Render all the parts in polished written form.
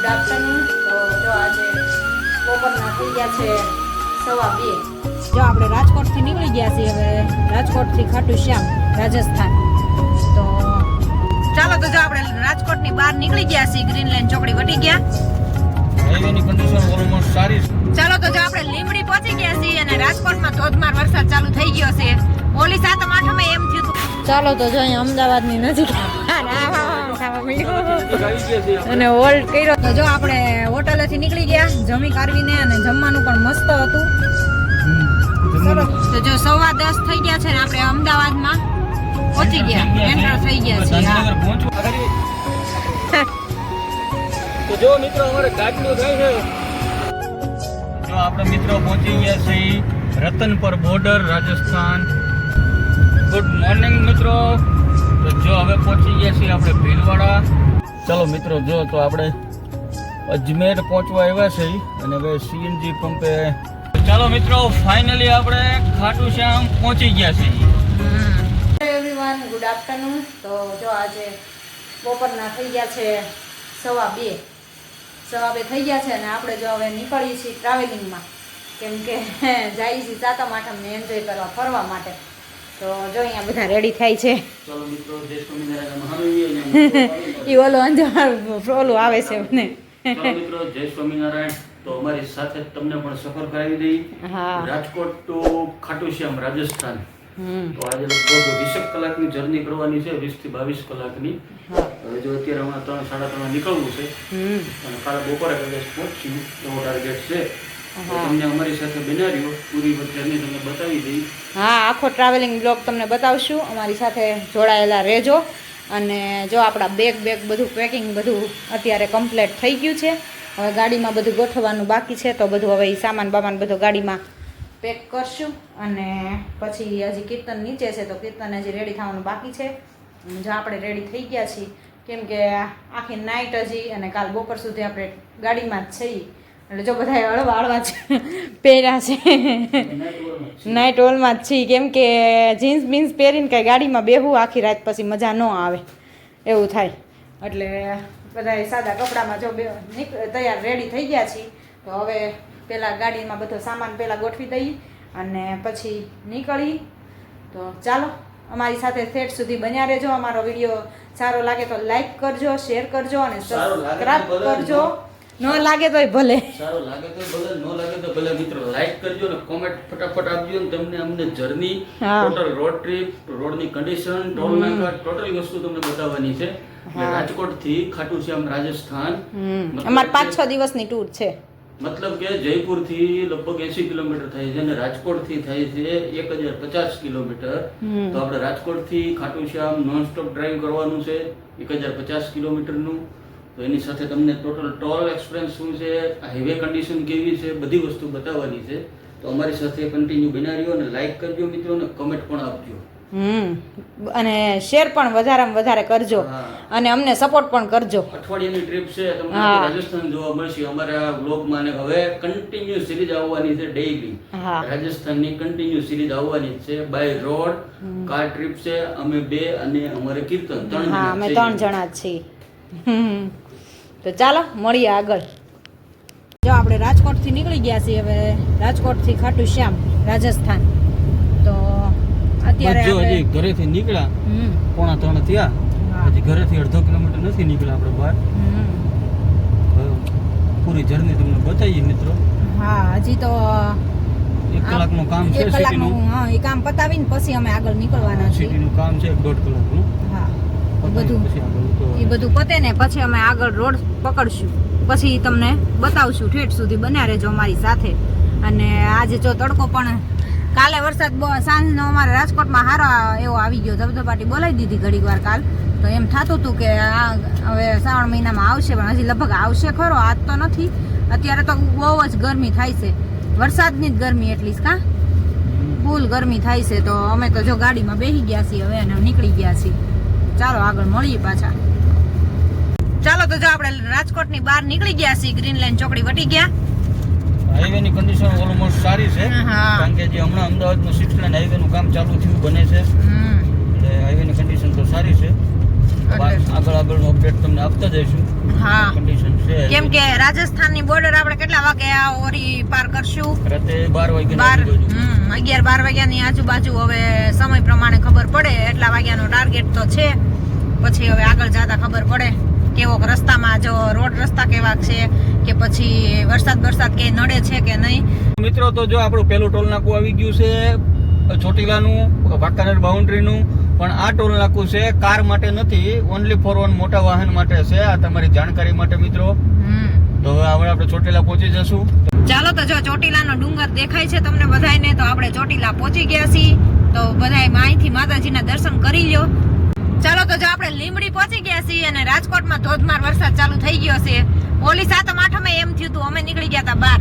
Good afternoon. તો જો આજે બપોરના થઈ ગયા છે 1:15. જો આપણે રાજકોટથી નીકળી ગયા છીએ હવે રાજકોટથી ખાટુ શ્યામ રાજસ્થાન. તો ચાલો તો જો આપણે રાજકોટની બહાર નીકળી ગયા છીએ, ગ્રીન લાઈન ચોકડી વટી ગયા. હાઈવેની કન્ડિશન ઓલમોસ્ટ સારી છે. ચાલો તો જો આપણે લીંબડી પહોંચી ગયા છીએ અને રાજકોટમાં ધોધમાર વરસાદ ચાલુ થઈ ગયો છે. ઓલી સાતમ આઠમે એમ થયું હતું. ચાલો તો જો અહીંયા અમદાવાદની નજીક અને હોલ્ડ કર્યો. તો જો આપણે હોટલેથી નીકળી ગયા જમી કારવીને, અને જમવાનું પણ મસ્ત હતું. તો જો 10:15 થઈ ગયા છે ને આપણે અમદાવાદમાં પહોંચી ગયા, એન્ટર થઈ ગયા છીએ. તો જો મિત્રો અમારે ગાડીનું થાય છે. જો આપણે મિત્રો પહોંચી ગયા છીએ Ratanpar border Rajasthan. Good morning મિત્રો. તો જો હવે પહોંચી ગયા છીએ આપણે ભીલવાડા. ચલો મિત્રો, જો તો આપણે અજમેર પહોંચવા આવ્યા છીએ અને હવે સીએનજી પંપે. ચાલો મિત્રો, ફાઇનલી આપણે ખાટુ શ્યામ પહોંચી ગયા છીએ. Everyone, good afternoon. તો જો આજે બપોરના થઈ ગયા છે 2:15 થઈ ગયા છે અને આપણે જો હવે નીકળીએ છીએ ટ્રાવેલિંગમાં, કેમ કે જઈએ છીએ સાતમ આઠમને એન્જોય કરવા, ફરવા માટે. તો જો અહીંયા બધા રેડી થાય છે. ચલો મિત્રો, જય સ્વામિનારાયણ. એ ઓલું અંજાર ઓલું આવે છે મને. ચલો મિત્રો, જય સ્વામિનારાયણ. તો અમારી સાથે તમને પણ સફર કરાવી દઈ. હા, રાજકોટ ટુ ખાટુ શ્યામ રાજસ્થાન. તો આજે લગભગ 20 કલાકની જર્ની કરવાની છે, 20 થી 22 કલાકની. હવે જો અત્યારે હમણાં 3-3:30 નીકળવું છે અને કાલે બપોરે કદાચ પહોંચ્યું એવો ટાર્ગેટ છે. તમને અમારી સાથે બનાવ્યો પૂરી જર્ની તમને બતાવી દઈ. હા, આખો ટ્રાવેલિંગ બ્લોગ તમને બતાવશું. અમારી સાથે જોડાયેલા રહેજો. અને જો આપણા બેગ બધું પેકિંગ બધું અત્યારે કમ્પ્લીટ થઈ ગયું છે. હવે ગાડીમાં બધું ગોઠવવાનું બાકી છે, તો બધું હવે સામાન બામાન બધું ગાડીમાં પેક કરશું. અને પછી હજી કીર્તન નીચે છે, તો કીર્તન હજી રેડી થવાનું બાકી છે. જો આપણે રેડી થઈ ગયા છીએ, કેમ કે આખી નાઇટ હજી અને કાલ બપોર સુધી આપણે ગાડીમાં જ છીએ. એટલે જો બધા હળવા છે પહેર્યા છે, નાઇટ હોલમાં જ છીએ, કેમ કે જીન્સ બીન્સ પહેરીને કાંઈ ગાડીમાં બેહવું આખી રાત પછી મજા ન આવે એવું થાય. એટલે બધા સાદા કપડામાં જો તૈયાર રેડી થઈ ગયા છીએ. તો હવે પહેલાં ગાડીમાં બધો સામાન પહેલાં ગોઠવી દઈએ અને પછી નીકળી. તો ચાલો અમારી સાથે થેટ સુધી બન્યા રહેજો. અમારો વિડીયો સારો લાગે તો લાઈક કરજો, શેર કરજો અને સબસ્ક્રાઇબ કરજો. ન લાગે તોય ભલે, સારો લાગે તો ભલે, ન લાગે તો ભલે. મિત્રો લાઈક કરજો ને કોમેન્ટ ફટાફટ આપજો ને. તમને અમને જર્ની, ટોટલ રોડ ટ્રીપ, રોડની કન્ડિશન, ટોલ નાકા, ટોટલ વસ્તુ તમને બતાવવાની છે. રાજકોટ થી ખાટુ શ્યામ રાજસ્થાન અમારે 5-6 દિવસની ટૂર છે. મતલબ કે જયપુર થી લગભગ 80 કિલોમીટર થાય છે અને રાજકોટ થી થાય છે 1050 કિલોમીટર. તો આપણે રાજકોટ થી ખાટુ શ્યામ નોન સ્ટોપ ડ્રાઈવ કરવાનું છે 1050 કિલોમીટરનું. તો એની સાથે તમને ટોટલ ટોલ એક્સપિરિયન્સ શું છે, હાઈવે કન્ડિશન કેવી છે, બધી વસ્તુ બતાવવાની છે. તો અમારી સાથે કન્ટિન્યુ બના રહ્યો અને લાઈક કરજો મિત્રો અને કમેન્ટ પણ આપજો. અને શેર પણ વધારેમાં વધારે કરજો અને અમને સપોર્ટ પણ કરજો. અઠવાડિયાની ટ્રીપ છે, તમને રાજસ્થાન જોવા મળશે અમારા બ્લોગમાં. અને હવે કન્ટિન્યુ સિરીઝ આવવાની છે ડેઈલી. રાજસ્થાનની કન્ટિન્યુ સિરીઝ આવવાની છે. બાય રોડ કાર ટ્રીપ છે. અમે 2 અને અમારે કીર્તન 3 જણા. અમે 3 જણા જ છીએ. તો ચાલો મળીએ આગળ. જો આપણે રાજકોટથી નીકળી ગયા છીએ હવે રાજકોટથી ખાટુ શ્યામ રાજસ્થાન. તો અત્યારે હજી ઘરેથી નીકળ્યા 2:45 થયા, હજી ઘરેથી 1/2 કિલોમીટર નથી નીકળ્યા આપણે બહાર. પૂરી જર્ની તમને બતાવીએ મિત્રો. હા, હજી તો 1 કલાકનું કામ છે સિટીનું. હા, એ કામ પતાવીને પછી અમે આગળ નીકળવાના છીએ. સિટીનું કામ છે 1.5 કલાકનું. હા, એ બધું પતે ને પછી અમે આગળ રોડ પકડશું, પછી તમને બતાવશું. ઠેઠ સુધી બન્યા રહેજો અમારી સાથે. અને આજે જો તડકો પણ, કાલે વરસાદ સાંજનો અમારે રાજકોટમાં સારો એવો આવી ગયો, ધબધબાટી બોલાવી દીધી ઘડીક વાર કાલ. તો એમ થતું હતું કે આ હવે શ્રાવણ મહિનામાં આવશે, પણ હજી લગભગ આવશે ખરો. આજ તો નથી. અત્યારે તો બહુ જ ગરમી થાય છે, વરસાદની જ ગરમી એટલી જ. ફૂલ ગરમી થાય છે. તો અમે તો જો ગાડીમાં બેસી ગયા છીએ હવે અને નીકળી ગયા છીએ. ચાલો આગળ મળીએ પાછા. ચાલો તો જો આપણે રાજકોટની બહાર નીકળી ગયા છીએ, ગ્રીન લાઈન ચોકડી વટી ગયા. હાઈવેની કન્ડિશન ઓલમોસ્ટ સારી છે, કારણ કે જે હમણાં અમદાવાદનું 6 લાઈન હાઈવેનું કામ ચાલુ થયું બને છે, એટલે હાઈવેની કન્ડિશન તો સારી છે. આગળ આગળનો અપડેટ તમને આપતા જઈશું. હા, કન્ડિશન છે કેમ કે રાજસ્થાનની બોર્ડર આપણે કેટલા વાગે ઓરી પાર કરશું? રાતે 12 વાગ્યા 11-12 વાગ્યાની આજુબાજુ. હવે સમય પ્રમાણે ખબર પડે. એટલા વાગ્યાનો ટાર્ગેટ તો છે. પછી હવે આગળ જતા ખબર પડે કેવો રસ્તામાં, જો રોડ રસ્તા કેવા છે કે પછી વરસાદ કે નડે છે કે નહીં. મિત્રો તો જો આપણું પેલું ટોલ નાકું આવી ગયું છે ચોટીલાનું, વાંકાનેર બાઉન્ડ્રીનું. પણ આ ટોલ નાકું છે કાર માટે નથી, ઓનલી ફોર વન મોટા વાહન માટે છે. આ તમારી જાણકારી માટે મિત્રો. તો હવે આપણે ચોટીલા પહોંચી જશું. ચાલો તો જો ચોટીલાનો ડુંગર દેખાય છે તમને બધાયને. તો આપણે ચોટીલા પહોંચી ગયા છીએ. તો બધાય અહીંથી માતાજીના દર્શન કરી લ્યો. ચાલો તો જો આપણે લીંબડી પહોંચી ગયા છીએ અને રાજકોટમાં ધોધમાર વરસાદ ચાલુ થઈ ગયો છે. ઓલી 7મ 8મે એમ થયું હતું, અમે નીકળી ગયા હતા બહાર.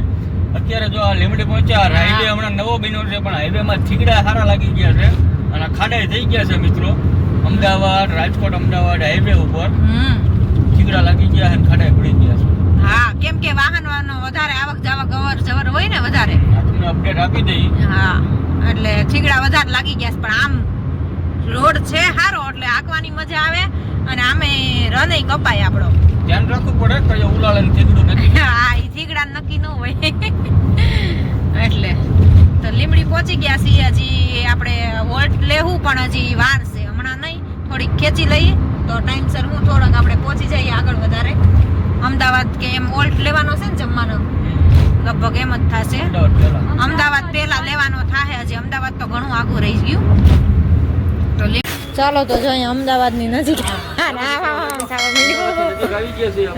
અત્યારે જો આ લીંબડી પહોંચ્યા, હાઈવે હમણાં નવો બન્યો છે પણ હાઈવેમાં થીગડા સારા લાગી ગયા છે અને ખાડાઈ થઈ ગયા છે મિત્રો. અમદાવાદ રાજકોટ અમદાવાદ હાઈવે ઉપર થીગડા લાગી ગયા છે, ખાડાઈ પડી ગયા છે. હા, કેમ કે વાહનો વધારે આવક જાવક અવર જવર હોય ને વધારે. તમને અપડેટ આપી દઈ. હા, એટલે થીગડા વધારે લાગી ગયા છે. પણ આમ રોડ છે સારો એટલે આંકવાની મજા આવે અને આમે રને કપાય આપણો. ધ્યાન રાખવું પડે કે ઉલાળે થીગડું નથી. હા, ઈ થીગડા નક્કી ન હોય એટલે તો લીંબડી પહોંચી ગયા છીએ. હજી આપણે વોલ્ટ લેવું પણ હજી વાર છે, હમણાં નહીં. થોડીક ખેંચી લઈએ તો ટાઈમસર હું થોડોક આપણે પહોંચી જઈએ આગળ વધારે. અમદાવાદ કે એમ વોલ્ટ લેવાનો છે ને જમવાનો, લગભગ એમ જ થશે. અમદાવાદ પેલા લેવાનો થાય. હજી અમદાવાદ તો ઘણું આગું રહી ગયું. તો ચાલો તો જો અહીંયા અમદાવાદની નજીક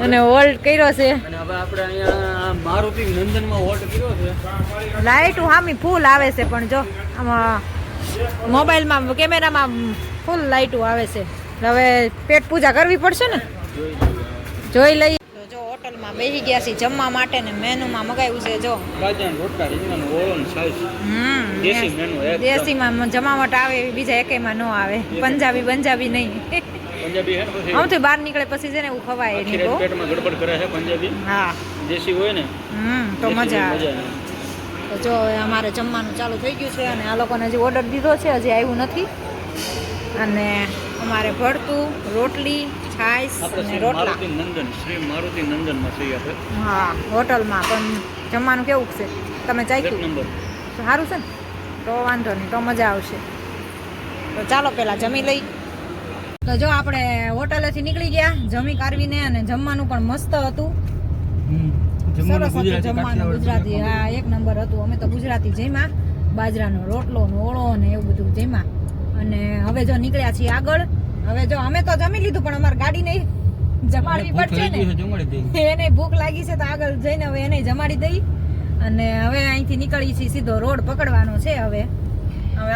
અને હોલ્ટ કર્યો છે. અને હવે આપણે અહીંયા મારુતિ નંદનમાં હોલ્ટ કર્યો છે. લાઈટ હામી ફૂલ આવે છે પણ જો આમાં મોબાઈલમાં કેમેરામાં ફૂલ લાઈટો આવે છે. હવે પેટ પૂજા કરવી પડશે ને, જોઈ લઈએ. તો જો હોટલમાં બેસી ગયા છીએ જમવા માટે ને મેનુમાં મગાવ્યું છે જો બાજરાના રોટલા, રીંગણાનું ઓળણ, છાશ. દેશી મેનુ એકદમ. દેશીમાં જમાવટ આવે એવી બીજા એકેયમાં ન આવે. પંજાબી નહીં. પંજાબી હે પછી આમથી બહાર નીકળે પછી છે ને એવું ખવાય નહીં બહુ. પેટમાં ગડબડ કરે છે પંજાબી. હા, દેશી હોય ને તો મજા આવે. તો જો હવે અમારે જમવાનું ચાલુ થઈ ગયું છે અને આ લોકોને હજી ઓર્ડર દીધો છે, હજી આવ્યું નથી. અને અમારે ભરતું, રોટલી, છાશ અને રોટલા. શ્રી મારુતિ નંદનમાં છીએ આપણે. હા, હોટલમાં પણ જમવાનું કેવું છે તમે ચાખ્યું? સારું છે ને, તો વાંધો નહીં, તો મજા આવશે. તો ચાલો પહેલા જમી લઈ. તો જો આપણે હોટલેથી નીકળી ગયા જમી કારવીને અને જમવાનું પણ મસ્ત હતું. સરસ હતું જમવાનું, ગુજરાતી. હા, એક નંબર હતું. અમે તો ગુજરાતી જમ્યા, બાજરાનો રોટલો ને ઓળો ને એવું બધું જમ્યા. અને હવે જો નીકળ્યા છીએ આગળ. હવે જો અમે તો જમી લીધું પણ અમારે ગાડી નહીં જમાડવી પડશે ને, એને ભૂખ લાગી છે તો આગળ જઈને હવે એને જમાડી દઈ. અને હવે અહીંથી નીકળી છીએ, સીધો રોડ પકડવાનો છે. હવે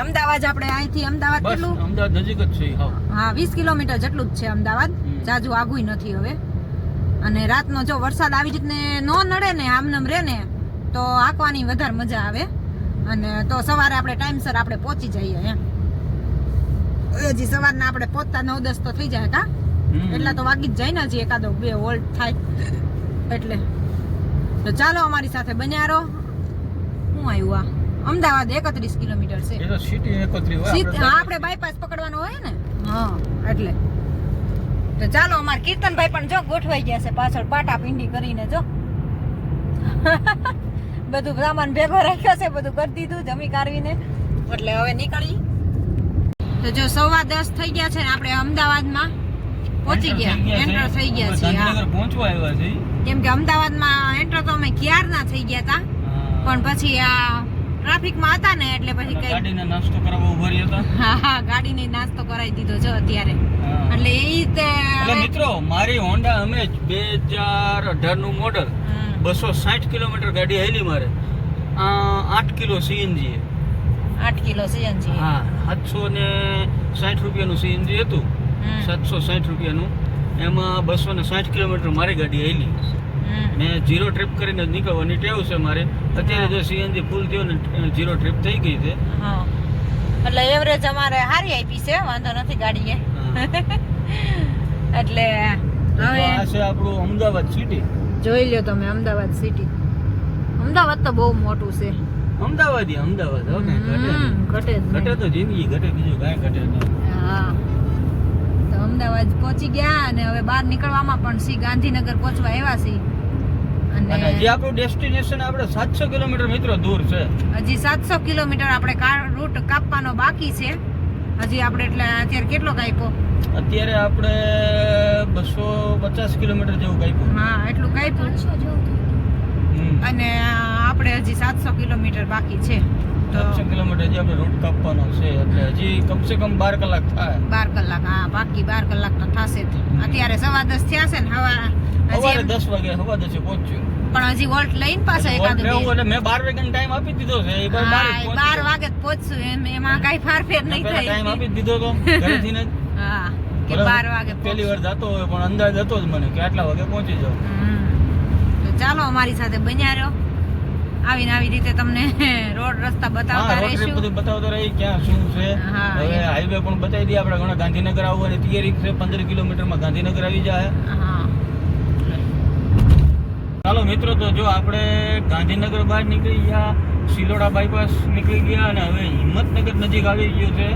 અમદાવાદ આપણે અહીંથી અમદાવાદ કેટલું? અમદાવાદ નજીક જ છે. હા, 20 કિલોમીટર જેટલું જ છે અમદાવાદ. જાજુ આઘું નથી હવે. અને રાતનો જો વરસાદ આવી રીતને ન નડે ને, આમનમ રહે ને, તો આંકવાની વધારે મજા આવે. અને તો સવારે આપણે ટાઈમસર આપણે પહોંચી જઈએ એમ. હજી સવારના આપણે પહોંચતા 9-10 તો થઈ જાય કા, એટલા તો વાગી જ જાય ને. હજી 1-2 વોલ્ટ થાય એટલે. તો ચાલો અમારી સાથે બન્યા રહો. હું આવ્યું આ અમદાવાદ 31 કિલોમીટર છે. એ તો સિટી 31 હા, આપણે બાયપાસ પકડવાનો હોય ને. હા, એટલે તો ચાલો. અમાર કીર્તનભાઈ પણ જો ગોઠવાઈ ગયા છે પાછળ, પાટા પિંડી કરીને. જો બધું સામાન ભેગો રાખ્યો છે, બધું કરી દીધું જમી કારવીને. એટલે હવે નીકળી. તો જો 10:15 થઈ ગયા છે ને આપણે અમદાવાદમાં પહોંચી ગયા, એન્ટર થઈ ગયા છીએ. ગાંધીનગર પહોંચવા આવ્યા છે. કેમ કે અમદાવાદમાં એન્ટર તો અમે ક્યારના થઈ ગયા હતા, પણ પછી આ ટ્રાફિકમાં હતા ને એટલે પછી કઈ ગાડીને નાસ્તો કરાવવા ઉભા રહ્યા હતા. હા, ગાડીને નાસ્તો કરાવી દીધો જો અત્યારે. એટલે એ રીતે મિત્રો મારી હોન્ડા અમેજ 2018 નું મોડલ 260 કિલોમીટર ગાડી હેલી મારે. 8 કિલો સીએનજી. 8 kilo CNG. હા, 760 રૂપિયાનું સીએનજી હતું. 760 રૂપિયાનું. એમાં 260 કિલોમીટર મારી ગાડી હેલી. મેં 0 ટ્રીપ કરીને જ નીકળવાની ટેવ છે મારે. અત્યારે જો સીએનજી ફૂલ થયો ને 0 ટ્રીપ થઈ ગઈ છે. હા, એટલે એવરેજ અમારે સારી આપી છે, વાંધો નથી ગાડીએ. એટલે હવે આ છે આપણું અમદાવાદ સિટી. જોઈ લ્યો તમે અમદાવાદ સિટી. અમદાવાદ તો બહુ મોટું છે. અમદાવાદ ઘટે તો જિંદગી ઘટે, બીજું કાંઈ ઘટે નહીં. હા, તો અમદાવાદ પહોંચી ગયા અને હવે બહાર નીકળવામાં પણ સી ગાંધીનગર પહોંચવા આવ્યા છીએ. અને જે આપણું ડેસ્ટિનેશન આપણે 700 કિલોમીટર મિત્રો દૂર છે. હજી 700 કિલોમીટર આપણે રૂટ કાપવાનો બાકી છે. હજી આપણે એટલે અત્યારે કેટલો કાપ્યો? અત્યારે આપણે 250 કિલોમીટર જેવું કાપ્યું. હા, એટલું કાપ્યું. અને આપણે હજી 700 કિલોમીટર બાકી છે. 700 કિલોમીટર હજી આપણે રૂટ કાપવાનો છે, એટલે હજી કમસે કમ 12 કલાક થાય. 12 કલાક, હા, બાકી 12 કલાક તો થશે જ. અત્યારે 10:15 થયા છે ને, સવારે 10 વાગે 10:15 પહોંચ્યું. પણ હજી વોલ્ટ લઈને પાછા એકાદ બે એટલે મેં 12 વાગ્યાનો ટાઈમ આપી દીધો છે. એ 12 વાગે જ પહોંચશું, એમાં કઈ ફારફેર નહીં થાય. ટાઈમ આપી દીધો તો ઘરેથી ને. હા, કે 12 વાગે પહેલી વાર જતો હોય પણ અંદાજ હતો જ મને કે આટલા વાગે પહોંચી જાવ. તો ચાલો અમારી સાથે બન્યા રહ્યો. આવીને આવી રીતે તમને રોડ રસ્તા બતાવતા રહીશું. બધું બતાવતો રહી ક્યાં શું છે. હવે હાઈવે પણ બતાવી દઈએ. આપણે ઘણા ગાંધીનગર આવવાની તૈયારી છે. 15 કિલોમીટરમાં ગાંધીનગર આવી જાય. ચાલો મિત્રો, તો જો આપણે ગાંધીનગર બહાર નીકળી ગયા, શિલોડા બાયપાસ નીકળી ગયા અને હવે હિંમતનગર નજીક આવી ગયું છે.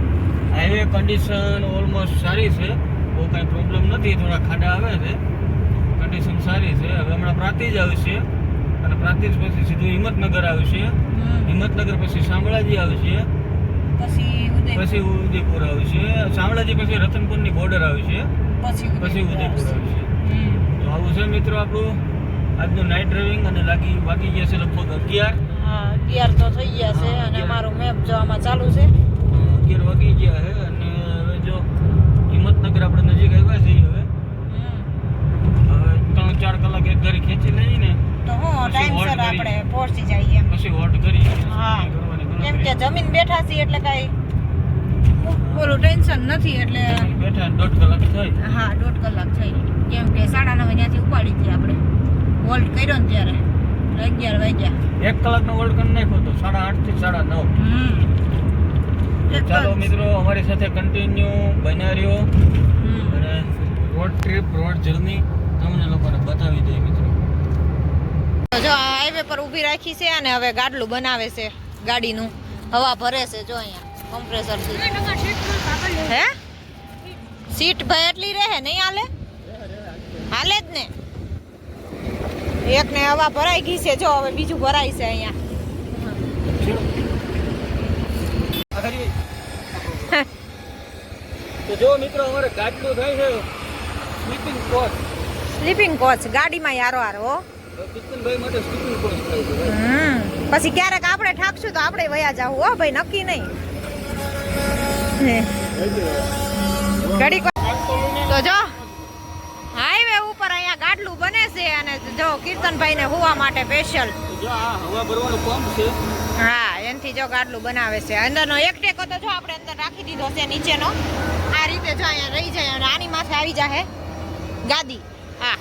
હાઈવે કન્ડિશન ઓલમોસ્ટ સારી છે, બહુ કાંઈ પ્રોબ્લેમ નથી. થોડા ખાડા આવે છે, કન્ડિશન સારી છે. હવે હમણાં પ્રાંતિજ આવશે અને પ્રાંતિજ પછી સીધું હિંમતનગર આવશે. હિંમતનગર પછી શામળાજી આવશે, પછી ઉદયપુર આવશે. શામળાજી પછી રતનપુરની બોર્ડર આવશે, પછી ઉદયપુર આવશે. તો આવું છે મિત્રો આપણું આજનું નાઇટ ડ્રાઇવિંગ. અને વાગી ગયા છે લગભગ 11 તો થઈ ગયા છે અને અમારું મેપ જો આમાં ચાલુ છે. 11 વાગી ગયા છે અને હવે જો હિંમતનગર આપણે નજીક આવ્યા છીએ. હવે 3-4 કલાક એક ગાડી ખેંચી લઈએ ને તો ટાઈમસર આપણે પહોંચી જઈએ. પછી વોટ કરીએ. કેમ કે જમીન બેઠા છીએ એટલે કઈ બોલું ટેન્શન નથી. એટલે બેઠા 1.5 કલાક થઈ. હા, 1.5 કલાક થઈ. કેમ કે 9:30 ત્યાંથી ઉપાડી હતી આપણે. વોલ્ટ કર્યો ને ત્યારે 11 વાગ્યા. 1 કલાકનો વોલ્ટ કરી નાખ્યો તો 8:30 થી 9:30. ચાલો મિત્રો, અમારી સાથે કન્ટિન્યુ બન્યા રહ્યો અને રોડ ટ્રીપ, રોડ જર્ની તમને લોકોને બતાવી દઈએ મિત્રો. જો આ હાઈવે પર ઊભી રાખી છે અને હવે ગાડલું બનાવે છે. ગાડીનું હવા ભરે છે. જો અહીંયા કમ્પ્રેસર થી. હે, સીટ ભાઈ એટલી રહે નહીં હાલે? હાલે જ ને. એક ને હવા ભરાઈ ગઈ છે. જો હવે બીજું ભરાય છે અહીંયા. તો જો મિત્રો, અમારે ગાડલું થાય છે સ્લીપિંગ કોચ. સ્લીપિંગ કોચ ગાડીમાં યારો હારો. કિશનભાઈ માટે સ્લીપિંગ કોચ થાય છે. પછી ક્યારેક આપણે ઠાકશું તો આપણે વયા જાવું. હો ભાઈ, નક્કી નહીં. ગાડી તો જો હાઈવે ઉપર અહીંયા ગાડલું બને છે અને જો કીર્તનભાઈ ને હોવા માટે સ્પેશિયલ. જો આ હવા ભરવાનું પંપ છે. હા, એનથી જો ગાડલું બનાવે છે. અંદરનો એક ટેકો તો જો આપણે અંદર રાખી દીધો છે નીચેનો. આ રીતે જો અહીંયા રહી જાય અને આની માથે આવી જાય ગાદી. હા,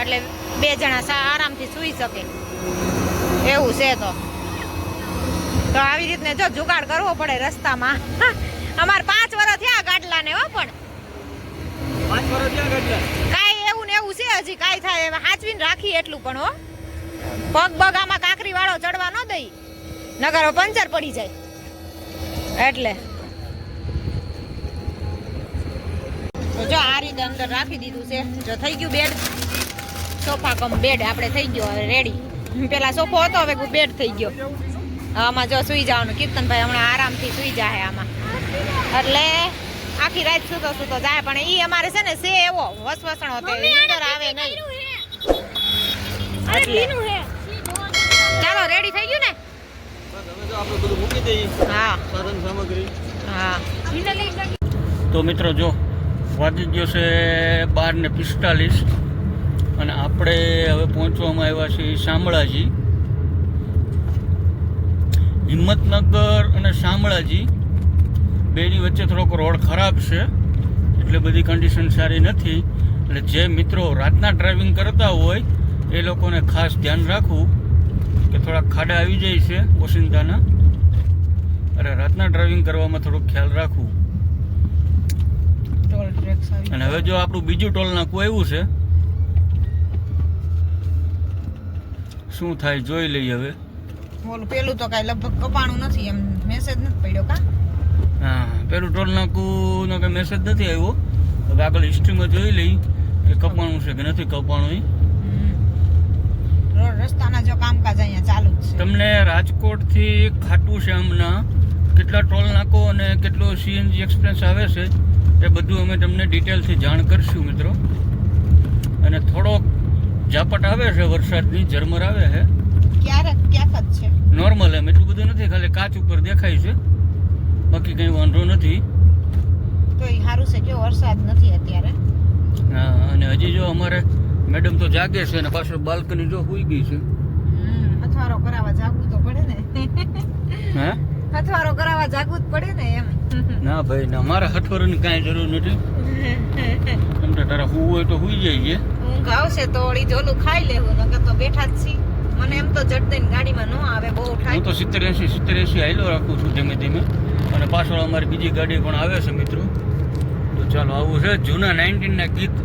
એટલે 2 જણા આરામથી સૂઈ શકે એવું છે. તો આવી રીતને જો જુગાડ કરવો પડે રસ્તામાં. અમારે 5 વર્ષ થયા ગાડલાને. હો પણ 5 વર્ષ થયા ગાડલા. કાંઈ એવું ને એવું છે. હજી કાંઈ થાય હાચવીને રાખી એટલું. પણ હો પગ આમાં કાંકરી વાળો ચડવા ન દઈ, નગર પંચર પડી જાય. એટલે જો આ રીતે અંદર રાખી દીધું છે. જો થઈ ગયું બેડ, સોફા કમ બેડ આપણે થઈ ગયો હવે રેડી. પેલા સોફો હતો, હવે બેડ થઈ ગયો. આમાં જો સુઈ જવાનું. કીર્તનભાઈ હમણાં આરામથી સુઈ જાય આમાં. એટલે આખી રાત સૂતો જાય. પણ ઈ અમારે છે ને સે એવો વસવસણો નીંદર આવે નહીં. ચાલો, રેડી થઈ ગયું ને? હવે જો આપણે બધું મૂકી દઈએ. હા, સાધન સામગ્રી. હા. તો મિત્રો જો વાગી ગયો છે 12:45 અને આપણે હવે પહોંચવામાં આવ્યા છીએ શામળાજી. હિંમતનગર અને શામળાજી બેની વચ્ચે થોડોક રોડ ખરાબ છે, એટલે બધી કન્ડિશન સારી નથી. એટલે જે મિત્રો રાતના ડ્રાઇવિંગ કરતા હોય એ લોકોને ખાસ ધ્યાન રાખવું કે થોડા ખાડા આવી જાય છે ઓસિંતાના. અરે રાતના ડ્રાઇવિંગ કરવામાં થોડુંક ખ્યાલ રાખવું. અને હવે જો આપણું બીજું ટોલ નાકું આવ્યું છે, શું થાય જોઈ લઈએ હવે. ઓલું પેલું તો કાંઈ લગભગ કપાણું નથી, એમ મેસેજ નથી પડ્યો કા? હા, પેલું ટોલ નાકું નો કઈ મેસેજ નથી આવ્યો. હવે આગળ હિસ્ટ્રીમાં જોઈ લઈ કે કપાણું છે કે નથી કપાણું. રોડ અહીંયા ચાલુ જ છે. તમને રાજકોટથી ખાટુ શ્યામના કેટલા ટોલ નાકો અને કેટલો સીએનજી એક્સપ્રેસ આવે છે એ બધું અમે તમને ડિટેલથી જાણ કરશું મિત્રો. અને થોડોક ઝાપટ આવે છે, વરસાદની ઝરમર આવે છે, ક્યારેક ક્યાંક જ છે. નોર્મલ એમ એટલું બધું નથી, ખાલી કાચ ઉપર દેખાય છે, બાકી કંઈ વાંધો નથી. તો એ સારું છે કે વરસાદ નથી અત્યારે. હા, અને હજી જો અમારે મેડમ તો જાગે છે અને પાછળ બાલ્કની જો સૂઈ ગઈ છે. અથવારો કરાવવા જાગવું તો પડે ને. હે, અથવારો કરાવવા જાગવું જ પડે ને એમ. ના ભાઈ ના, મારા હઠવારોની કાંઈ જરૂર નથી. તમને તારા સૂવું હોય તો સૂઈ જઈએ. ઊંઘ આવશે તો ઓળી જોલું ખાઈ લેવું, નકર તો બેઠા જ છી. મને એમ તો જડ દઈને ગાડીમાં ન આવે, બહુ હું થાય. તો 70-80 હાઈલો રાખું છું ધીમે ધીમે. અને પાછળ અમારી બીજી ગાડી પણ આવે છે મિત્રો. તો ચાલો, આવું છે જૂના 19ના ગીત,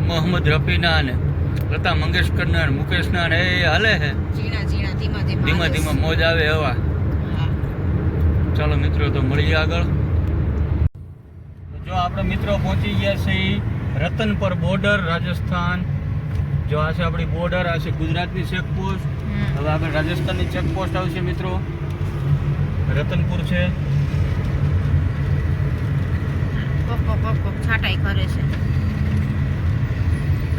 મોહમ્મદ રફીના અને લતા મંગેશકરના અને મુકેશના ને એ હાલે છે. ઝીણા ઝીણા ધીમા ધીમા ધીમા ધીમા મોજ આવે હવા. હા. ચાલો મિત્રો, તો મળીએ આગળ. જો આપણે મિત્રો પહોંચી ગયા છે રતનપર બોર્ડર, રાજસ્થાન. જો આ છે આપણી બોર્ડર, આ છે ગુજરાતની ચેકપોસ્ટ. હવે આગળ રાજસ્થાનની ચેકપોસ્ટ આવશે મિત્રો. રતનપુર છે. પપ પપ પપ છાટાઈ કરે છે.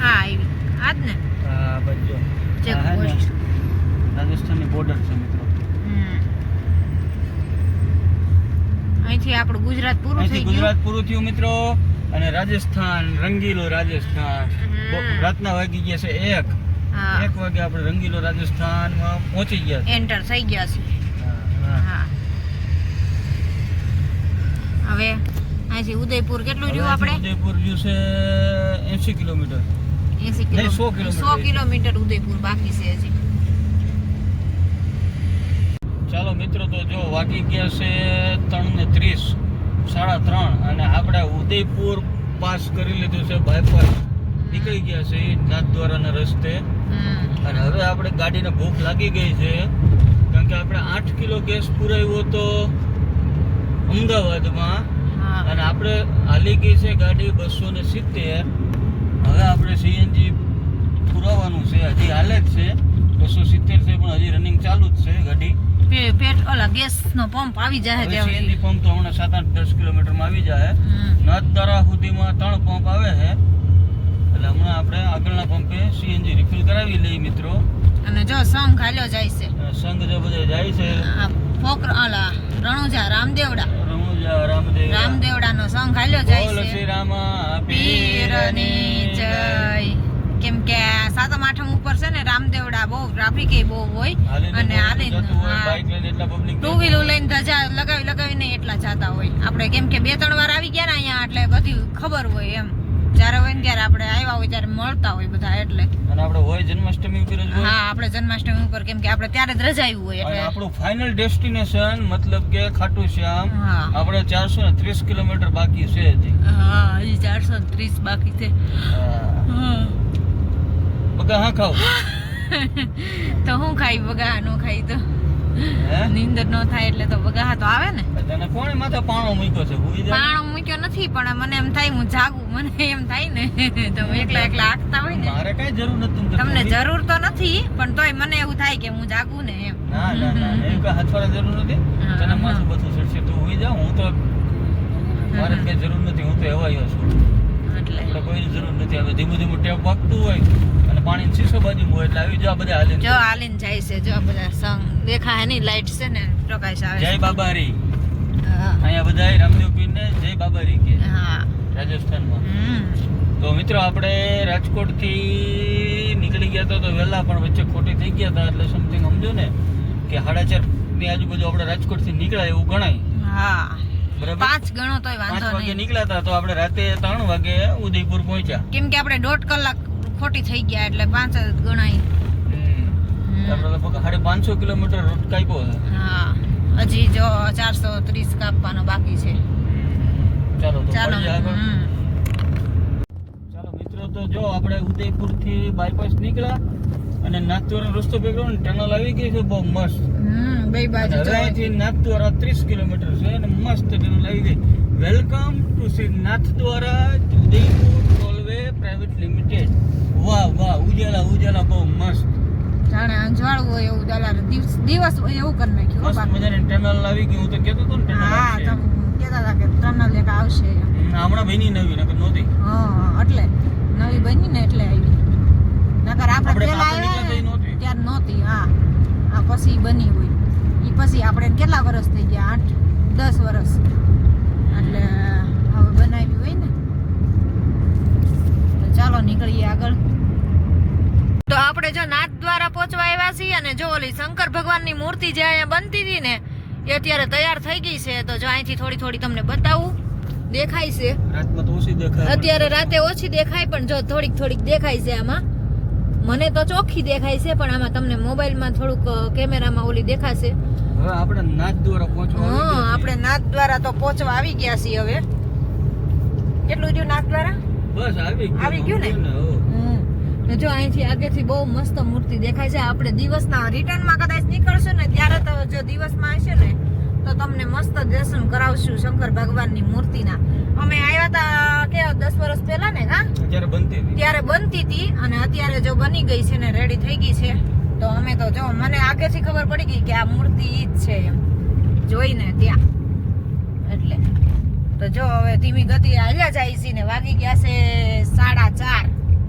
હા, આવી આજ ને આ બાજુ ચેકપોસ્ટ. રાજસ્થાનની બોર્ડર છે મિત્રો. અહીંથી આપણું ગુજરાત પૂરું અહીંથી થઈ ગયું. ગુજરાત પૂરું થયું મિત્રો. અને રાજસ્થાન, રંગીલો રાજસ્થાન. રાતના વાગી ગયા છે 1 હા, વાગે આપણે રંગીલો રાજસ્થાનમાં પહોંચી ગયા છે. એન્ટર થઈ ગયા છે. હા. હા, હવે અહીંથી ઉદયપુર કેટલું રહ્યું આપણે? ઉદયપુર રહ્યું છે 80 કિલોમીટર. 80 નહીં, 100 કિલોમીટર. કિલોમીટર. 100 કિલોમીટર ઉદયપુર બાકી છે હજી. ચાલો મિત્રો, તો જો વાગી ગયા છે 3:30, 3:30, અને આપણે ઉદયપુર પાસ કરી લીધું છે, બાયપાસ નીકળી ગયા છે નાથદ્વારાના રસ્તે. અને હવે આપણે ગાડીને ભૂખ લાગી ગઈ છે, કારણ કે આપણે 8 કિલો ગેસ પુરાવ્યો હતો અમદાવાદમાં, હા, અને આપણે હાલી ગઈ છે ગાડી 270. હવે આપણે સીએનજી પુરાવાનું છે, હજી હાલે જ છે 270 છે, પણ હજી રનિંગ ચાલુ જ છે ગાડી. ઓલા ગેસનો પંપ આવી જાય ત્યાં સુધી. સીએનજી પંપ તો હમણાં 7-8-10 કિલોમીટરમાં આવી જાય. નાથદ્વારા સુધીમાં 3 પંપ આવે છે, એટલે હમણાં આપણે આગળના પંપે સીએનજી રિફિલ કરાવી લઈએ મિત્રો. અને જો સંઘ હાલ્યો જાય છે. સંઘ જો બધે જાય છે. આ ઓલા રણુજા રામદેવડા, રણુજા રામદેવડાનો સંઘ હાલ્યો જાય બોલ છે. શ્રી રામા પીરની જય. કેમ કે 7મ 8મ ઉપર છે ને રામદેવડા બહુ ટ્રાફિક બહુ હોય, અને હાલીને બાઇક લઈને એટલા પબ્લિક 2 વ્હીલર લઈને ધજા લગાવીને એટલા જતા હોય. આપણે કેમ કે 2-3 વાર આવી ગયા ને અહીંયા, એટલે બધી ખબર હોય એમ. જ્યારે હોય ને ત્યારે આપણે આવ્યા હોય ત્યારે મળતા હોય બધા, એટલે. અને આપણે હોય જન્માષ્ટમી ઉપર જ હોય. હા, આપણે જન્માષ્ટમી ઉપર, કેમ કે આપણે ત્યારે જ રજા આવી હોય અને એટલે. આપણું ફાઇનલ ડેસ્ટિનેશન મતલબ કે ખાટુ શ્યામ, હા, આપણે 430 કિલોમીટર બાકી છે હજી. હા, હજી 430 બાકી છે. બગા હા ખાવ તો હું ખાઈ બગા નો ખાઈ તો હે? નીંદર નો થાય એટલે તો બગા તો આવે ને. તને કોણે માથે પાણો મૂક્યો છે? હુઈ જા. પાણો મૂક્યો નથી, પણ મને એમ થાય હું જાગું, મને એમ થાય ને. તમે એકલા એકલા આખતા હોય ને. મારે કઈ જરૂર નથી તમને જરૂર તો નથી, પણ તોય મને એવું થાય કે હું જાગું ને એમ. ના ના ના, એવું કઈ હાથવાળા જરૂર નથી. હા, તને હા. માથું બધું ચડશે, તું હુઈ જા. હું તો મારે કઈ જરૂર નથી, હું તો એવાયો છું. એટલે આપણે કોઈની જરૂર નથી. હવે ધીમું ધીમું ટેપ વાગતું હોય અને પાણી શીશો બાજુમાં હોય એટલે આવી જા બધા હાલીને. જો હાલીને જાય છે, જો બધા સંગ દેખાય ની લાઈટ છે ને, પ્રકાશ આવે જય છે. બાબારી. હા, અહીંયા બધા રામદેવ પીરને જય બાબારી કે હા. રાજસ્થાનમાં. તો મિત્રો આપણે રાજકોટથી નીકળી ગયા હતા તો વહેલા, પણ વચ્ચે ખોટી થઈ ગયા હતા, એટલે સમથિંગ સમજો ને કે 4:30 ની આજુબાજુ આપણે રાજકોટથી નીકળ્યા એવું ગણાય. હા, બરાબર. 5 ગણો તોય 5 વાંધો વાગે નહીં, નીકળ્યા હતા તો આપણે રાતે 3 વાગે ઉદયપુર પહોંચ્યા. કેમ કે આપણે 1.5 કલાક ખોટી થઈ ગયા, એટલે 5 જ ગણાય. આપણે લગભગ 550 કિલોમીટર રૂટ કાપ્યો છે. હા, હજી જો 430 કાપવાનો બાકી છે. ચાલો તો ચાલો. મળીએ આગળ. ચાલો મિત્રો, તો જો આપણે ઉદયપુર થી બાયપાસ નીકળ્યા અને નાથદ્વારા રસ્તો પકડ્યો ને ટનલ આવી ગઈ છે બહુ મસ્ત. બે બાજુ અને હવે અહીંથી નાથદ્વારા 30 કિલોમીટર છે અને મસ્ત ટનલ આવી ગઈ. Welcome to Shri Nathdwara Udaipur tollway private limited. વાહ વાહ, ઉજાલા ઉજાલા બહુ મસ્ત. જાણે હોય એવું દલાર દિવસ હોય એવું કરી નાખ્યું હો મસ્ત બાકી. મજાની ટનલ આવી ગઈ. હું તો કહેતો હતો ને ટનલ હા આવશે. તમે કહેતા હતા કે ટનલ એક આવશે એમ. હમણાં બની નવી નકર નહોતી. હા એટલે નવી બની ને એટલે આવી. નકર આપણે આપણે પેલા આપણે નીકળ્યા આવ્યા તઈ નહોતી. ત્યારે નહોતી. હા આ પછી બની હોય. ઈ પછી આપણે કેટલા વર્ષ થઈ ગયા? 8-10 વર્ષ. એટલે હવે બનાવી હોય ને. તો ચાલો નીકળીએ આગળ. તો આપણે જો નાથ દ્વારા પહોંચવા આવ્યા છીએ અને જો ઓલી શંકર ભગવાનની મૂર્તિ જે અહીંયા બનતી હતી ને એ અત્યારે તૈયાર થઈ ગઈ છે. તો જો અહીંથી થોડી થોડી તમને બતાવું. દેખાય છે રાતમાં તો ઓછી દેખાય. અત્યારે રાતે ઓછી દેખાય પણ જો થોડીક થોડીક દેખાય છે. આમાં મને તો ચોખ્ખી દેખાય છે પણ આમાં તમને મોબાઈલમાં થોડુંક કેમેરામાં ઓલી દેખાશે. હવે આપણે નાથ દ્વારા પહોંચવા આવી ગયા છીએ. આપણે નાથ દ્વારા તો પહોંચવા આવી ગયા છીએ. હવે કેટલું રહ્યું નાથ દ્વારા? બસ આવી ગયું ને? હો. તો જો અહીંથી આગળથી બહુ મસ્ત મૂર્તિ દેખાય છે. આપણે દિવસના રિટર્નમાં કદાચ નીકળશું ને ત્યારે તો જો દિવસમાં હશે ને તો તમને મસ્ત દર્શન કરાવશું શંકર ભગવાનની મૂર્તિના. અમે આવ્યા હતા કે 10 વર્ષ પહેલા ને હા અત્યારે બનતી હતી. ત્યારે બનતી હતી અને અત્યારે જો બની ગઈ છે ને રેડી થઈ ગઈ છે. તો અમે તો જો મને આગળથી ખબર પડી ગઈ કે આ મૂર્તિ ઈ જ છે એમ જોઈને ત્યાં. એટલે તો જો હવે ધીમી ગતિએ હાલ્યા જાય છે ને વાગી ગયા છે 4:30.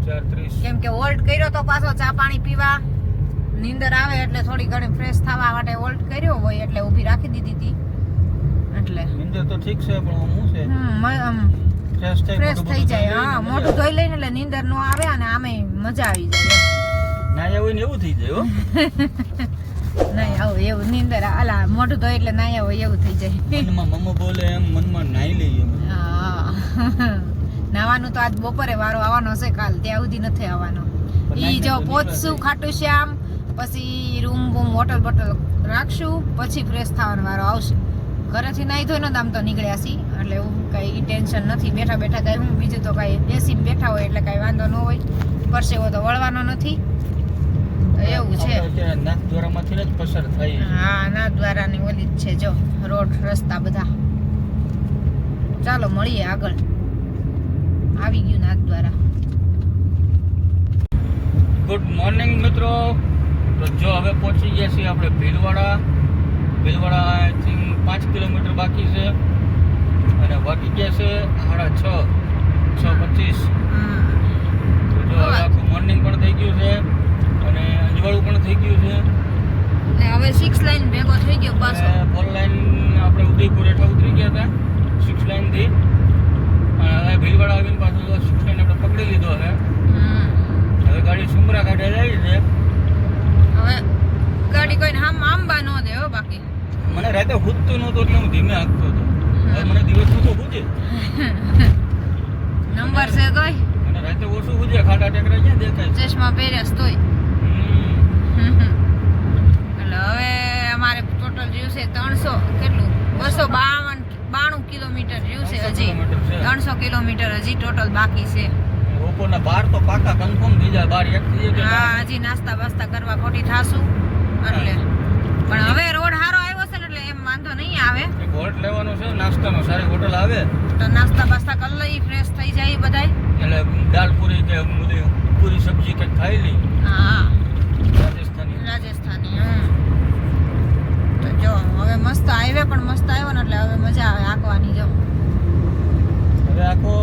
4:30. કેમ કે હોલ્ટ કર્યો તો પાછો ચા પાણી પીવા નીંદર આવે એટલે થોડી ઘણી ફ્રેશ થવા માટે હોલ્ટ કર્યો હોય એટલે ઊભી રાખી દીધી હતી. એટલે નીંદર તો ઠીક છે પણ હું છે ફ્રેશ થઈ જાય. હા મોઢું ધોઈ લઈને એટલે નીંદર નો આવે અને આમે મજા આવી જાય. નાયા હોય ને એવું થઈ જાય હો. નહીં આવું એવું નીંદર અલા મોઢું ધોઈ એટલે નાયા હોય એવું થઈ જાય. મનમાં મમ્મા બોલે એમ મનમાં નાઈ લઈએ અમે. હા નાવાનું તો આજ બપોરે વારો આવવાનો છે. કાલ ત્યાં સુધી નથી આવવાનો. ઈ જો પહોંચશું ખાટું શ્યામ પછી રૂમ બૂમ હોટલ બોટલ રાખશું પછી ફ્રેશ થવાનો વારો આવશે. ઘરેથી નાઈ ધોઈને જ આમ તો નીકળ્યા છીએ એટલે એવું કઈ ટેન્શન નથી. બેઠા બેઠા કઈ હું બીજું તો કઈ બેસી બેઠા હોય એટલે કઈ વાંધો ન હોય. પરસેવો તો વળવાનો નથી. તો એવું છે. અત્યારે નાથ દ્વારામાંથી જ પસાર થાય. હા નાથ દ્વારાની ઓલી જ છે જો રોડ રસ્તા બધા. ચાલો મળીએ આગળ. આવી ગયું નાથ દ્વારા. ગુડ મોર્નિંગ મિત્રો. તો જો હવે પહોંચી ગયા છીએ આપણે Bhilwara. Bhilwara I think 5 kilometre બાકી છે અને વાગી ગયા છે 6:30. તો જો હવે આખું મોર્નિંગ પણ થઈ ગયું છે અને અંજવાળું પણ થઈ ગયું છે. ને હવે 6 લાઈન ભેગો થઈ ગયો પાછો. 4 લાઈન આપણે ઉદયપુર હેઠા ઉતરી ગયા હતા 6 લાઈન થી અને હવે ભીલવાડા આવીને પાછું 6 લાઈન આપણે પકડી લીધો છે. હવે ગાડી સુમરા કાઢે જાય છે. હવે ગાડી કોઈને આંબા ન દે હો બાકી. મને રાતે હૂજતું નહોતું એટલે હું ધીમે હાંકતો હતો. હવે મને દિવસનું તો હૂજે. નંબર છે તોય મને રાતે ઓછું હૂજે. ખાડા ટેકરા ક્યાં દેખાય છે? ચશ્મા પહેર્યા છે તોય. હમ. એટલે હવે અમારે ટોટલ રહ્યું છે 300 કેટલું 292 કિલોમીટર રહ્યું છે. 300 હજી કિલોમીટર છે. 300 કિલોમીટર હજી ટોટલ બાકી છે. બપોરના 12 તો પાકા કન્ફર્મ થઈ જાય. 12 એક થઈ જાય. હા હજી નાસ્તા બાસ્તા કરવા ખોટી થાશું એટલે. પણ હવે રોડ સારો આવ્યો છે ને એટલે એમ વાંધો નહીં આવે. એક હોટ લેવાનો છે નાસ્તાનો. સારી હોટલ આવે તો નાસ્તા બાસ્તા કરી લઈ ફ્રેશ થઈ જાય બધાય. એટલે દાલ પૂરી કે બધી પૂરી સબ્જી કંઈક ખાઈ લઈ. હા રાજસ્થાની. તો જો હવે મસ્ત હાઈવે પણ મસ્ત આવ્યો ને એટલે હવે મજા આવે હાંકવાની. જો હવે આખો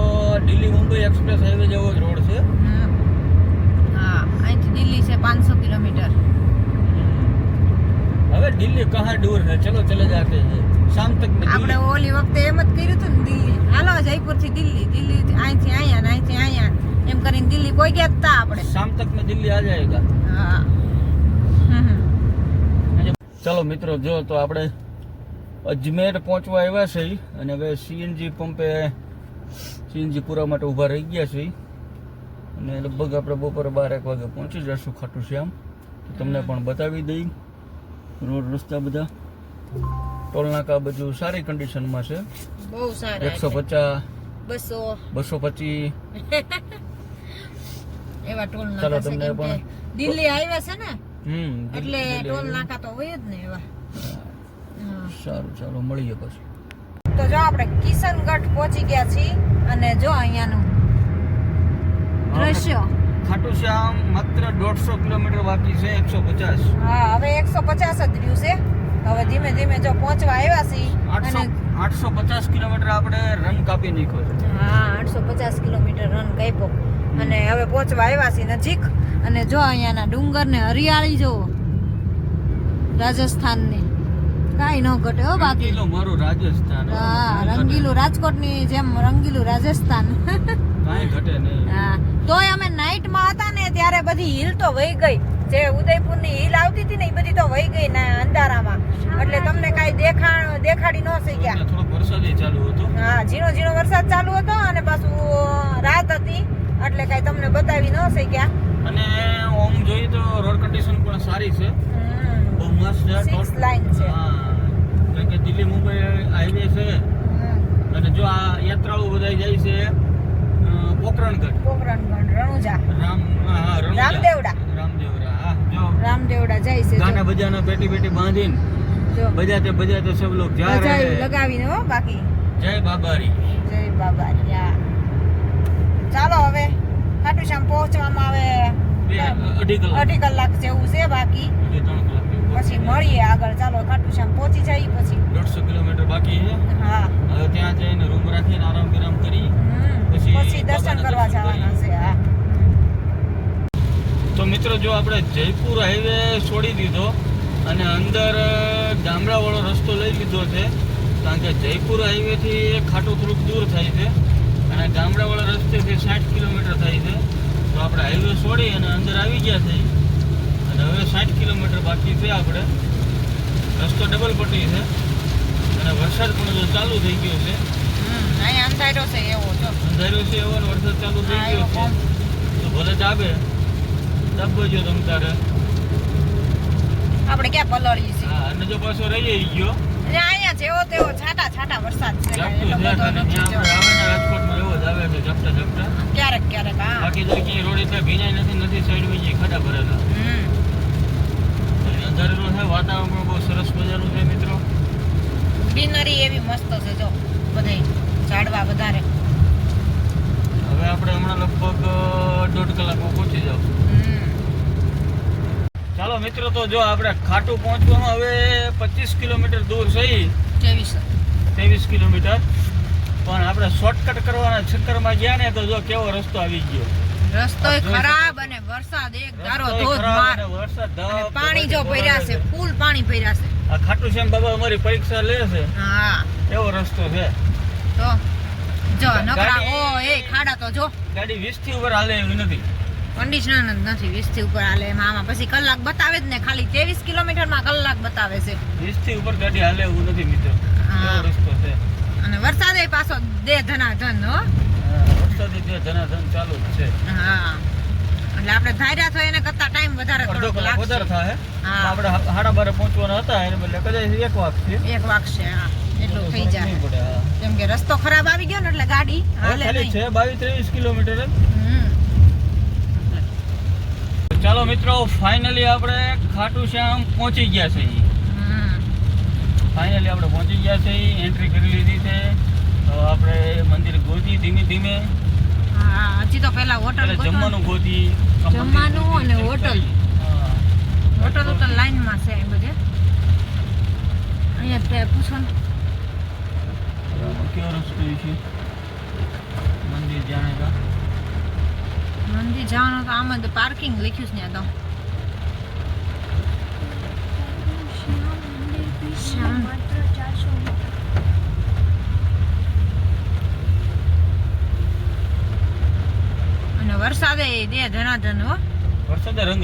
દિલ્હી મુંબઈ એક્સપ્રેસ હાઈવે જેવો જ રોડ છે. હા અહીંથી દિલ્હી છે 500 કિલોમીટર. હવે દિલ્હી કહા દૂર है चलो चले जाते हैं शाम तक में આપણે दिल्ली। ઓલી વખતે એમ જ કર્યું હતું ને દિલ્હી. હાલો જયપુર થી દિલ્હી અહીંથી અહીંયા ને અહીંથી અહીંયા એમ કરીને દિલ્હી કોઈ ગયા હતા આપણે. शाम तक में दिल्ली आ जाएगा। હા ચલો મિત્રો જો તો આપણે અજમેર પહોંચવા આવ્યા છે અને હવે સીએનજી પંપે સીએનજી પૂરા માટે ઊભા રહી ગયા છે અને લગભગ આપણે બપોરે 12-1 વાગે પહોંચી જશું ખાટું શ્યામ. તમને પણ બતાવી દઈ રોડ રસ્તા બધા. ટોલ નાકા બધું સારી કન્ડિશનમાં છે. બહુ સારા 150 200 225 એવા ટોલ ચાલો નાકા છે. તમને કેમ કે પણ દિલ્હી હાઈવે છે ને એટલે દિલ્હી ટોલ નાકા તો હોય જ ને એવા. સારું ચાલો મળીએ પછી. તો જો આપણે કિશનગઢ પહોંચી ગયા છીએ અને જો અહીંયાનું દ્રશ્ય ખાટુ શ્યામ માત્ર 150 કિલોમીટર બાકી છે. 150. હા હવે 150 જ રહ્યું છે. હવે ધીમે ધીમે જો પહોંચવા આવ્યા છીએ. 850 કિલોમીટર આપણે રન કાપી નાખ્યો છે. હા 850 કિલોમીટર રન કાપ્યો અને હવે પહોંચવા આવ્યા છીએ નજીક. અને જો અહીંયાના ડુંગર ને હરિયાળી જો રાજસ્થાનની કાંઈ ન ઘટે હો બાકી. રંગીલો મારું રાજસ્થાન. હા રંગીલું રાજકોટની જેમ રંગીલું રાજસ્થાન. કાંઈ ઘટે નહીં. હા તોય અમે નાઇટમાં હતા ને ત્યારે બધી હિલ તો વહી ગઈ. જે ઉદયપુરની હિલ આવતી હતી ને એ બધી તો વહી ગઈ ને અંધારામાં. એટલે તમને કાંઈ દેખાડી ન શક્યા. થોડો વરસાદ ચાલુ હતો. હા ઝીણો ઝીણો વરસાદ ચાલુ હતો અને પાછું રાત હતી એટલે કાંઈ તમને બતાવી ન શક્યા. અને ઓમ જોઈએ તો રોડ કન્ડિશન પણ સારી છે. બહુ મસ્ત છે. 6 લાઈન છે. હા કારણ કે દિલ્હી મુંબઈ હાઈવે છે. અને જો આ યાત્રાળુ બધા જાય છે પોકરણગઢ રણુજા રામદેવડા. હા જો રામદેવડા જાય છે. ગાના બજાના પેટી બાંધીને જો બજાતે સબ લોગ જા રહે બજાયું हैं. લગાવીને હો બાકી. જય બાબારી. જય બાબારી. હા ચાલો હવે ખાટુ શ્યામ પહોંચવામાં હવે 2.5 કલાક. 2.5 કલાક જેવું છે બાકી. 3 કલાક પછી મળીએ આગળ. ચાલો ખાટુ શ્યામ પહોંચી જઈએ પછી. 150 કિલોમીટર બાકી છે. હા હવે ત્યાં જઈને રૂમ રાખીને આરામ વિરામ કરી પછી દર્શન કરવા જવાના છે. હા તો મિત્રો જો આપણે જયપુર હાઈવે છોડી દીધો અને અંદર ગામડાવાળો રસ્તો લઈ લીધો છે. કારણ કે જયપુર હાઈવેથી ખાટું થોડુંક દૂર થાય છે અને ગામડાવાળા રસ્તેથી 60 કિલોમીટર થાય છે. તો આપણે હાઈવે છોડી અને અંદર આવી ગયા છે અને હવે 60 કિલોમીટર બાકી છે. આપણે રસ્તો ડબલ પટ્ટી છે અને વરસાદ પણ જો ચાલુ થઈ ગયો છે. અહીંયા અંધારો છે એવો જો. અંધારો છે એવો અને વરસાદ ચાલુ થઈ ગયો છે. તો ભલે દાબે જો તમ તારે. આપણે ક્યાં પલળીએ છીએ. હા અને જો પાછો રહી ગયો અને અહીંયા જેવો તેવો છાટા વરસાદ છે. ઝાપટું છે અને ત્યાં આપણે આવે ને રાજકોટમાં એવો જ આવે છે ઝપટા. ક્યારેક હા બાકી તો ક્યાંય રોડ એટલે ભીનાય નથી સાઈડમાં જે ખાડા ભરેલા. અંધારેલું છે. વાતાવરણ પણ બહુ સરસ મજાનું છે મિત્રો. ગ્રીનરી એવી મસ્ત છે જો બધે ઝાડવા વધારે. હવે આપણે હમણાં લગભગ 1.5 કલાકમાં પહોંચી જાવ. ચાલો મિત્રો તો જો આપણે ખાટું પહોંચવામાં હવે 25 કિલોમીટર દૂર છે. 23 કિલોમીટર. પણ આપણે શોર્ટકટ કરવાના ચક્કરમાં ગયા ને તો જો કેવો રસ્તો આવી ગયો. રસ્તો ખરાબ અને વરસાદ એક ધારો ધોધમાર. પાણી જો ભર્યા છે. ફૂલ પાણી ભર્યા છે. આ ખાટુ શ્યામ બાબા અમારી પરીક્ષા લે છે. હા એવો રસ્તો છે. તો જો નકરા ઓ એ ખાડા તો જો. ગાડી 20 થી ઉપર હાલે એવી નથી. કન્ડિશનર જ નથી 20 થી ઉપર હાલે. આમાં પછી કલાક બતાવે જ ને. ખાલી 23 કિલોમીટર માં કલાક બતાવે છે. 20 થી ઉપર ગાડી હાલે એવું નથી મિત્રો. એવો રસ્તો છે. અને વરસાદે પાછો દે ધનાધન હો. વરસાદે દે ધનાધન ચાલુ જ છે. હા એટલે આપણે ધાર્યા તો એને કરતા ટાઈમ વધારે થોડોક લાગશે. વધારે થાય. હા આપણે 12:30 પહોંચવાના હતા એને બદલે કદાચ 1 વાગશે. 1 વાગશે. હા એટલું થઈ જાય. નહીં પડે. હા કેમ કે રસ્તો ખરાબ આવી ગયો ને એટલે ગાડી હાલે ખાલી નહીં. છે 22-23 કિલોમીટર જ. ચાલો મિત્રો ફાઇનલી આપણે ખાટુ શ્યામ પહોંચી ગયા છે. ફાઇનલી આપણે પહોંચી ગયા છે. એન્ટ્રી કરી લીધી છે. તો આપણે મંદિર ગોતી ધીમે. હા હજી તો પેલા હોટલ જમવાનું ગોતી. જમવાનું અને હોટલ. હોટલ તો લાઈનમાં છે એ બધે. અહીંયા તે પૂછો ને કેવો રસ્તો છે મંદિર જાણે કા. મંદિર જવાનું તો આમ જ પાર્કિંગ લખ્યું છે ત્યાં તો. અને વરસાદે દે ધનાધન હો. વરસાદે રંગ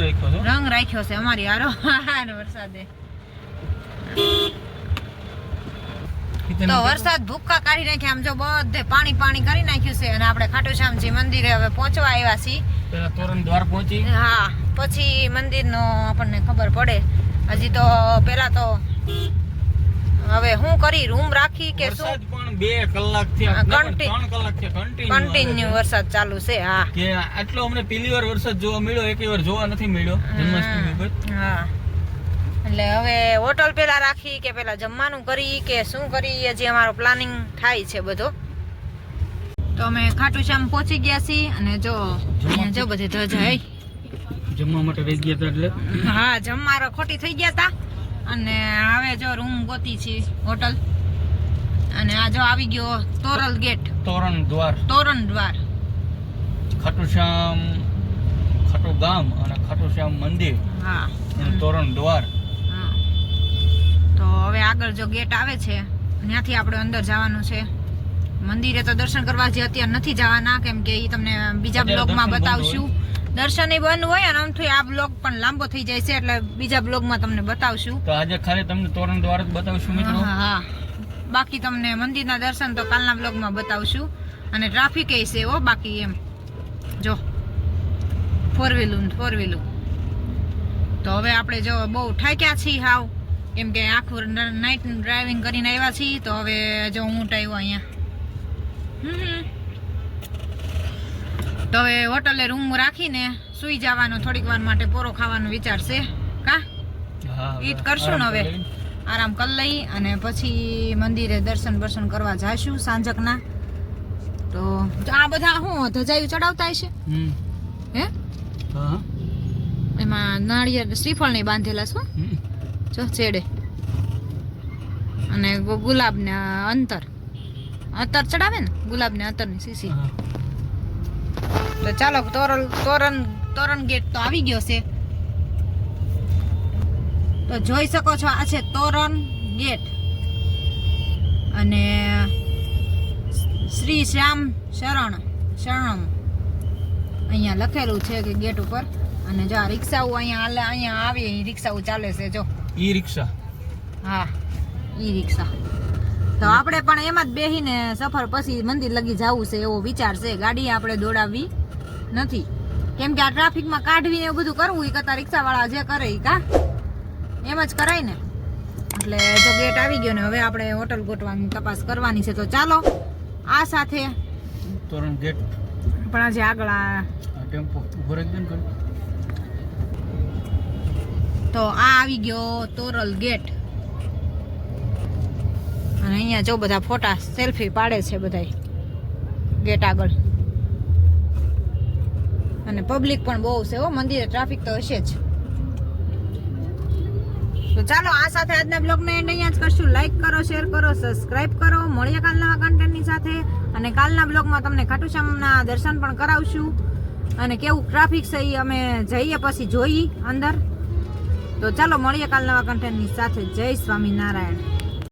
રાખ્યો છે અમારી હારો. વરસાદે તો વરસાદ ભૂક્કા કાઢી નાખ્યા. આમ જો બધે પાણી કરી નાખ્યું છે. અને આપણે ખાટુ શ્યામજી મંદિરે હવે પહોંચવા આવ્યા છીએ. પેલા તોરણ દ્વાર પહોંચી. હા પછી મંદિરનો આપણને ખબર પડે. હજી તો પેલા તો હવે હું કરી રૂમ રાખી કે શું. પણ 2 કલાક થી 3 કલાક થી કન્ટિન્યુ વરસાદ ચાલુ છે. હા કે આટલો અમને પહેલી વાર વરસાદ જોવા મળ્યો. એક વાર જોવા નથી મળ્યો જન્માષ્ટમી પર. હા એટલે હવે હોટલ પેલા રાખી કે પેલા જમવાનું કરી કે શું કરી હજી અમારો પ્લાનિંગ થાય છે બધો. તો અમે ખાટુ શ્યામ પહોંચી ગયા છીએ અને જો અહીંયા જો બધી ધજા હે જમવા માટે રહી ગયા હતા એટલે હા જમવા ખોટી થઈ ગયા હતા અને હવે જો રૂમ ગોતી છે હોટલ અને આ જો આવી ગયો તોરલ ગેટ તોરણ દ્વાર ખાટુ ગામ અને ખાટુ શ્યામ મંદિર હા અને તોરણ દ્વાર. હા તો હવે આગળ જો ગેટ આવે છે ત્યાંથી આપણે અંદર જવાનું છે મંદિરે. તો દર્શન કરવા જે અત્યારે નથી જવાના કેમ કે એ તમને બીજા બ્લોગમાં બતાવશું. દર્શન એ બંધ હોય અને આમથી આ બ્લોગ પણ લાંબો થઈ જાય છે એટલે બીજા બ્લોગમાં તમને બતાવશું. તો આજે ખાલી તમને તોરણ દ્વાર જ બતાવશું મિત્રો. હા બાકી તમને મંદિરના દર્શન તો કાલના બ્લોગમાં બતાવશું. અને ટ્રાફિક એ છે હો બાકી એમ જો ફોર વ્હીલું તો હવે આપણે જો બહુ ઠાક્યા છીએ હાવ કેમ કે આખું નાઇટ ડ્રાઇવિંગ કરીને આવ્યા છીએ. તો હવે જો ઊંટ આવ્યો અહીંયા તો હવે હોટલે રૂમ રાખીને સુઈ જવાનો થોડીક વાર માટે પોરો ખાવાનો વિચાર છે કા ઈટ કરશું ને હવે આરામ કરી લઈ અને પછી મંદિરે દર્શન કરવા જાશું સાંજકના. તો આ બધા શું ધજાયું ચડાવતા હશે હે એમાં નાળિયેર શ્રીફળ નહીં બાંધેલા છો જો છેડે અને ગુલાબ ને અત્તર ચડાવે ને ગુલાબ ને અત્તર ની સીસી. તો ચાલો તોરણ ગેટ તો આવી ગયો છે. તો જોઈ શકો છો આ છે તોરણ ગેટ અને શ્રી શ્યામ શરણમ અહીંયા લખેલું છે કે ગેટ ઉપર. અને જો આ રિક્ષાઓ અહીંયા આવી રિક્ષાઓ ચાલે છે જો ઈ રિક્ષા. હા ઈ રિક્ષા. તો આપણે પણ એમાં જ બેહીને સફર પછી મંદિર લગી જવું છે એવો વિચાર છે. ગાડી આપણે દોડાવવી નથી કેમ કે આ ટ્રાફિકમાં કાઢવીને એવું બધું કરવું એ કરતા રિક્ષાવાળા જે કરે એ કા એમ જ કરાય ને. એટલે જો ગેટ આવી ગયો ને હવે આપણે હોટલ ગોઠવાની તપાસ કરવાની છે. તો ચાલો આ સાથે તોરણ ગેટ પણ આજે આગળ આ ટેમ્પો ઉભો રાખી દે. તો આ આવી ગયો તોરલ ગેટ અને અહીંયા જો બધા ફોટા સેલ્ફી પાડે છે બધાય ગેટ આગળ. અને પબ્લિક પણ બહુ છે હો મંદિરે ટ્રાફિક તો હશે જ. તો ચાલો આ સાથે આજના બ્લોગને એન્ડ અહીંયા જ કરશું. લાઈક કરો, શેર કરો, સબસ્ક્રાઇબ કરો. મળીએ કાલ નવા કન્ટેન્ટની સાથે. અને કાલના બ્લોગમાં તમને ખાટુ શ્યામના દર્શન પણ કરાવશું અને કેવું ટ્રાફિક છે એ અમે જઈએ પછી જોઈ અંદર. તો ચાલો મળીએ કાલ નવા કન્ટેન્ટની સાથે. જય સ્વામિનારાયણ.